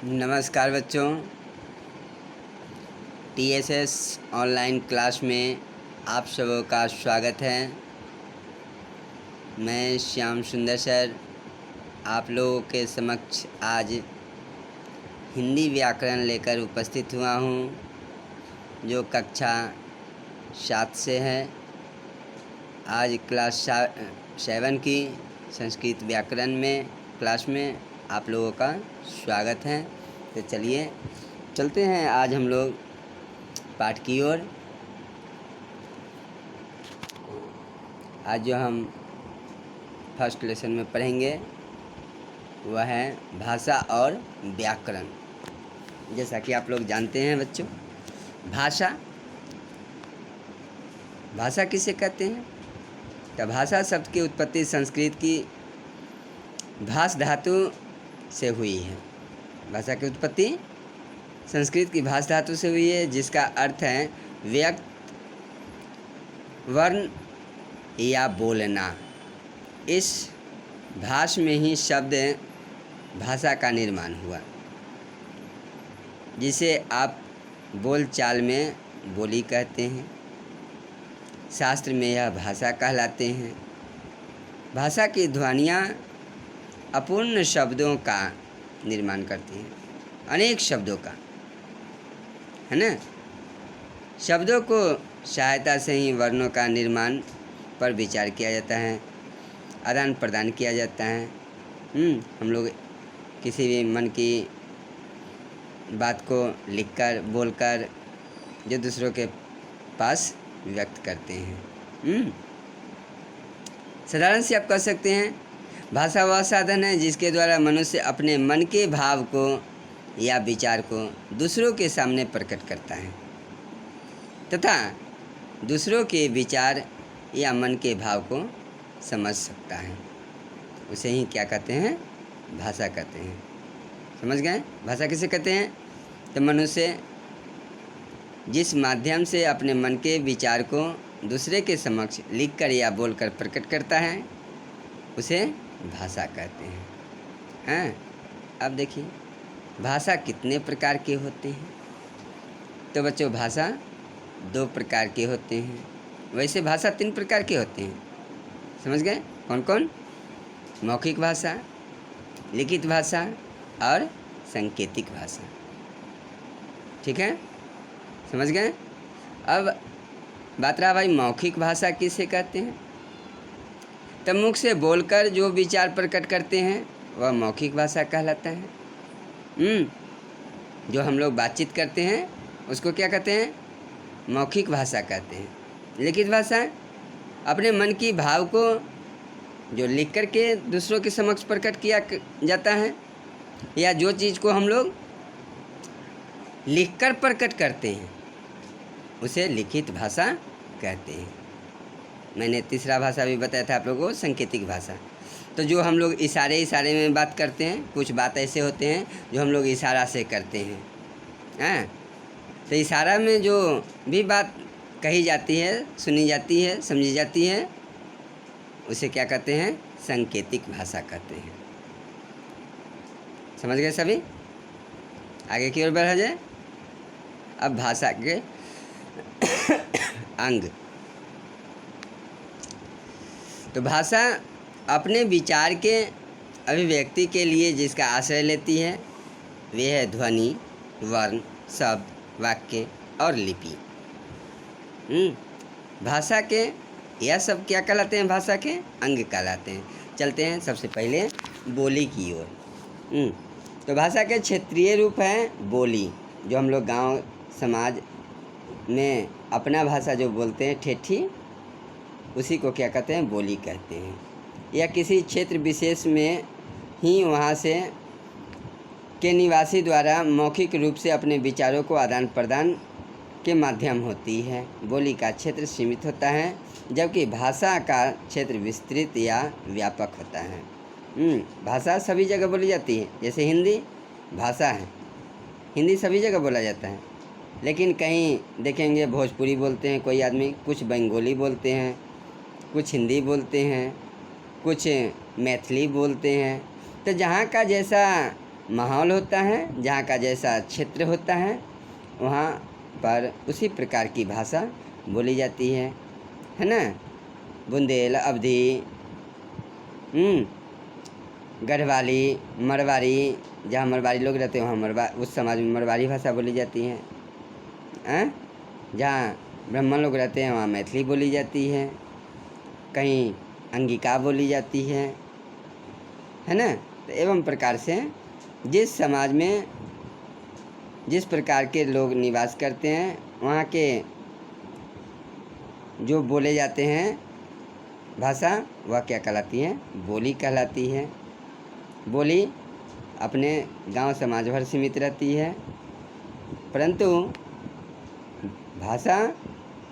नमस्कार बच्चों, TSS online class में आप सबों का स्वागत है। मैं श्याम सुंदर सर आप लोगों के समक्ष आज हिंदी व्याकरण लेकर उपस्थित हुआ हूँ, जो कक्षा 7 से है। आज क्लास 7 की संस्कृत व्याकरण में क्लास में आप लोगों का स्वागत है। तो चलिए चलते हैं आज हम लोग पाठ की ओर। आज जो हम फर्स्ट लेसन में पढ़ेंगे वह है भाषा और व्याकरण। जैसा कि आप लोग जानते हैं बच्चों, भाषा किसे कहते हैं? तो भाषा शब्द की उत्पत्ति संस्कृत की भाष धातु से हुई है। भाषा की उत्पत्ति संस्कृत की भाष धातु से हुई है, जिसका अर्थ है व्यक्त, वर्ण या बोलना। इस भाष में ही शब्द भाषा का निर्माण हुआ, जिसे आप बोलचाल में बोली कहते हैं। शास्त्र में यह भाषा कहलाते हैं। भाषा की ध्वनियाँ अपूर्ण शब्दों का निर्माण करती हैं, अनेक शब्दों का, है ना। शब्दों को सहायता से ही वर्णों का निर्माण पर विचार किया जाता है, आदान प्रदान किया जाता है। हम लोग किसी भी मन की बात को लिखकर, बोलकर जो दूसरों के पास व्यक्त करते हैं। साधारण से आप कह सकते हैं, भाषा वह साधन है जिसके द्वारा मनुष्य अपने मन के भाव को या विचार को दूसरों के सामने प्रकट करता है तथा दूसरों के विचार या मन के भाव को समझ सकता है। उसे ही क्या कहते हैं? भाषा कहते हैं। समझ गए? भाषा किसे कहते हैं? तो मनुष्य जिस माध्यम से अपने मन के विचार को दूसरे के समक्ष लिखकर या बोलकर प्रकट करता है, उसे भाषा कहते हैं। अब देखिए, भाषा कितने प्रकार के होते हैं? तो बच्चों, भाषा 2 प्रकार के होते हैं। वैसे भाषा 3 प्रकार के होते हैं। समझ गए? कौन कौन? मौखिक भाषा, लिखित भाषा और सांकेतिक भाषा। ठीक है, समझ गए? अब बात रहा भाई, मौखिक भाषा किसे कहते हैं? तब मुख से बोलकर जो विचार प्रकट करते हैं वह मौखिक भाषा कहलाता है। जो हम लोग बातचीत करते हैं उसको क्या कहते हैं? मौखिक भाषा कहते हैं। लिखित भाषा अपने मन की भाव को जो लिख कर के दूसरों के समक्ष प्रकट किया जाता है, या जो चीज़ को हम लोग लिखकर प्रकट करते हैं उसे लिखित भाषा कहते हैं। मैंने तीसरा भाषा भी बताया था आप लोगों को, सांकेतिक भाषा। तो जो हम लोग इशारे में बात करते हैं, कुछ बात ऐसे होते हैं जो हम लोग इशारा से करते हैं। तो इशारा में जो भी बात कही जाती है, सुनी जाती है, समझी जाती है, उसे क्या कहते हैं? सांकेतिक भाषा कहते हैं। समझ गए सभी? आगे की ओर बढ़ा जाए। अब भाषा के अंग। तो भाषा अपने विचार के अभिव्यक्ति के लिए जिसका आश्रय लेती है वे है ध्वनि, वर्ण, शब्द, वाक्य और लिपि। भाषा के यह सब क्या कहलाते हैं? भाषा के अंग कहलाते हैं। चलते हैं सबसे पहले बोली की ओर। तो भाषा के क्षेत्रीय रूप है बोली, जो हम लोग गांव समाज में अपना भाषा जो बोलते हैं, ठेठी, उसी को क्या कहते हैं? बोली कहते हैं। या किसी क्षेत्र विशेष में ही वहाँ से के निवासी द्वारा मौखिक रूप से अपने विचारों को आदान प्रदान के माध्यम होती है। बोली का क्षेत्र सीमित होता है, जबकि भाषा का क्षेत्र विस्तृत या व्यापक होता है। भाषा सभी जगह बोली जाती है। जैसे हिंदी भाषा है, हिंदी सभी जगह बोला जाता है, लेकिन कहीं देखेंगे भोजपुरी बोलते हैं कोई आदमी, कुछ बंगाली बोलते हैं, कुछ हिंदी बोलते हैं, कुछ मैथिली बोलते हैं। तो जहाँ का जैसा माहौल होता है, जहाँ का जैसा क्षेत्र होता है, वहाँ पर उसी प्रकार की भाषा बोली जाती है ना। बुंदेल, अवधी, गढ़वाली, मरवाड़ी, जहाँ मरवाड़ी लोग रहते हैं वहाँ उस समाज में मरवाड़ी भाषा बोली जाती है। जहाँ ब्राह्मण लोग रहते हैं वहाँ मैथिली बोली जाती है, कहीं अंगिका बोली जाती है ना। तो एवं प्रकार से जिस समाज में जिस प्रकार के लोग निवास करते हैं वहाँ के जो बोले जाते हैं भाषा, वह क्या कहलाती है? बोली कहलाती है। बोली अपने गांव समाज भर सीमित रहती है, परंतु भाषा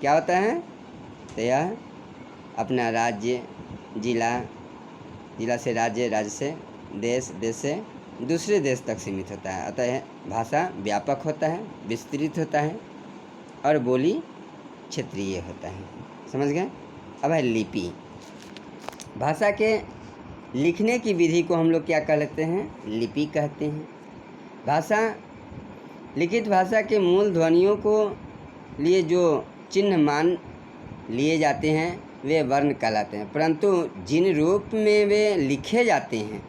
क्या होता है? तो यह अपना राज्य, जिला से राज्य, राज्य से देश, देश से दूसरे देश तक सीमित होता है। अतः भाषा व्यापक होता है, विस्तृत होता है, और बोली क्षेत्रीय होता है। समझ गए? अब है लिपि। भाषा के लिखने की विधि को हम लोग क्या कहते हैं? लिपि कहते हैं। भाषा, लिखित भाषा के मूल ध्वनियों को लिए जो चिन्ह मान लिए जाते हैं वे वर्ण कहलाते हैं, परंतु जिन रूप में वे लिखे जाते हैं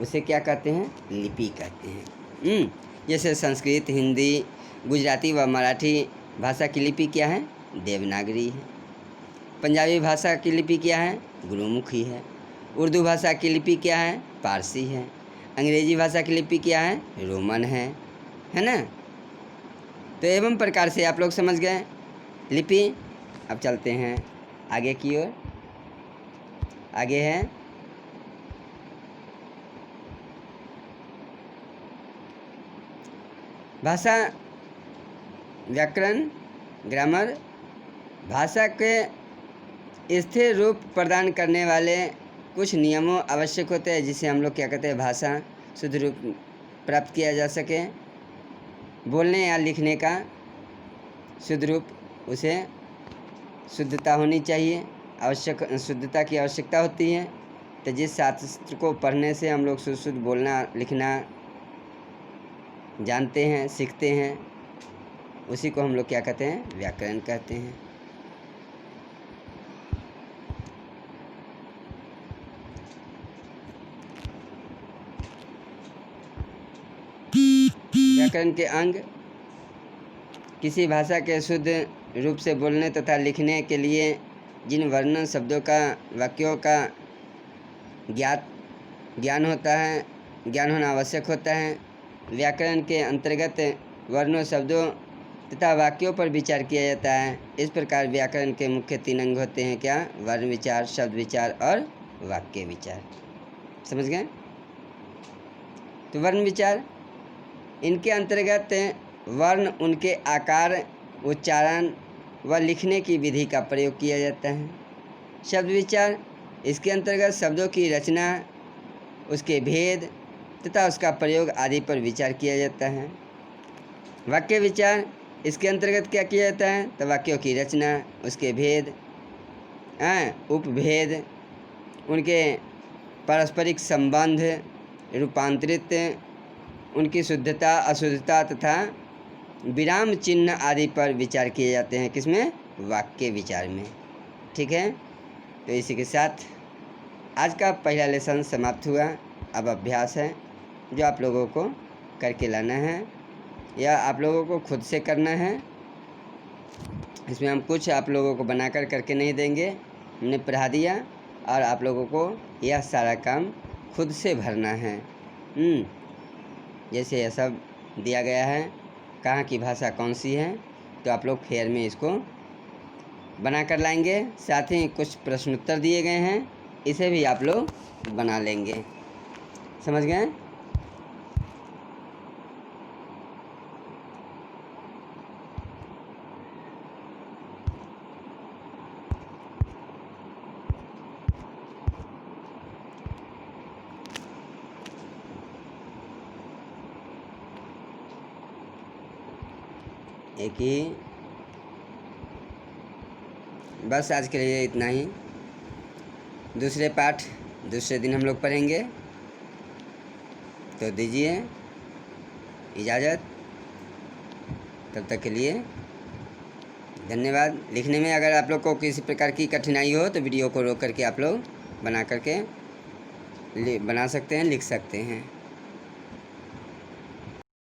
उसे क्या कहते हैं? लिपि कहते हैं। जैसे संस्कृत, हिंदी, गुजराती व मराठी भाषा की लिपि क्या है? देवनागरी है। पंजाबी भाषा की लिपि क्या है? गुरुमुखी है। उर्दू भाषा की लिपि क्या है? पारसी है। अंग्रेजी भाषा की लिपि क्या है? रोमन है ना। तो एवं प्रकार से आप लोग समझ गए लिपि। अब चलते हैं आगे की ओर। आगे है भाषा व्याकरण, ग्रामर। भाषा के स्थिर रूप प्रदान करने वाले कुछ नियमों आवश्यक होते हैं, जिसे हम लोग क्या कहते हैं? भाषा शुद्ध रूप प्राप्त किया जा सके। बोलने या लिखने का शुद्ध रूप, उसे शुद्धता होनी चाहिए, आवश्यक शुद्धता की आवश्यकता होती है। तो जिस शास्त्र को पढ़ने से हम लोग शुद्ध बोलना लिखना जानते हैं, सीखते हैं, उसी को हम लोग क्या कहते हैं? व्याकरण कहते हैं। व्याकरण के अंग किसी भाषा के शुद्ध रूप से बोलने तथा लिखने के लिए जिन वर्णन शब्दों का, वाक्यों का ज्ञान होना आवश्यक होता है। व्याकरण के अंतर्गत वर्णों, शब्दों तथा वाक्यों पर विचार किया जाता है। इस प्रकार व्याकरण के मुख्य 3 अंग होते हैं क्या? वर्ण विचार, शब्द विचार और वाक्य विचार। समझ गए? तो वर्ण विचार, इनके अंतर्गत वर्ण, उनके आकार, उच्चारण व लिखने की विधि का प्रयोग किया जाता है। शब्द विचार, इसके अंतर्गत शब्दों की रचना, उसके भेद तथा उसका प्रयोग आदि पर विचार किया जाता है। वाक्य विचार, इसके अंतर्गत क्या किया जाता है? तो वाक्यों की रचना, उसके भेद, उपभेद, उनके पारस्परिक संबंध, रूपांतरित, उनकी शुद्धता, अशुद्धता तथा विराम चिन्ह आदि पर विचार किए जाते हैं। किसमें? वाक्य विचार में। ठीक है, तो इसी के साथ आज का पहला लेसन समाप्त हुआ। अब अभ्यास है जो आप लोगों को करके लाना है या आप लोगों को खुद से करना है। इसमें हम कुछ आप लोगों को बनाकर करके नहीं देंगे, हमने पढ़ा दिया और आप लोगों को यह सारा काम खुद से भरना है। जैसे यह सब दिया गया है, कहाँ की भाषा कौन सी है, तो आप लोग फेयर में इसको बना कर लाएंगे। साथ ही कुछ प्रश्नोत्तर दिए गए हैं, इसे भी आप लोग बना लेंगे। समझ गए? एक ही बस आज के लिए इतना ही। दूसरे पाठ दूसरे दिन हम लोग पढ़ेंगे, तो दीजिए। इजाज़त। तब तक के लिए धन्यवाद। लिखने में अगर आप लोग को किसी प्रकार की कठिनाई हो तो वीडियो को रोक करके आप लोग बना सकते हैं, लिख सकते हैं।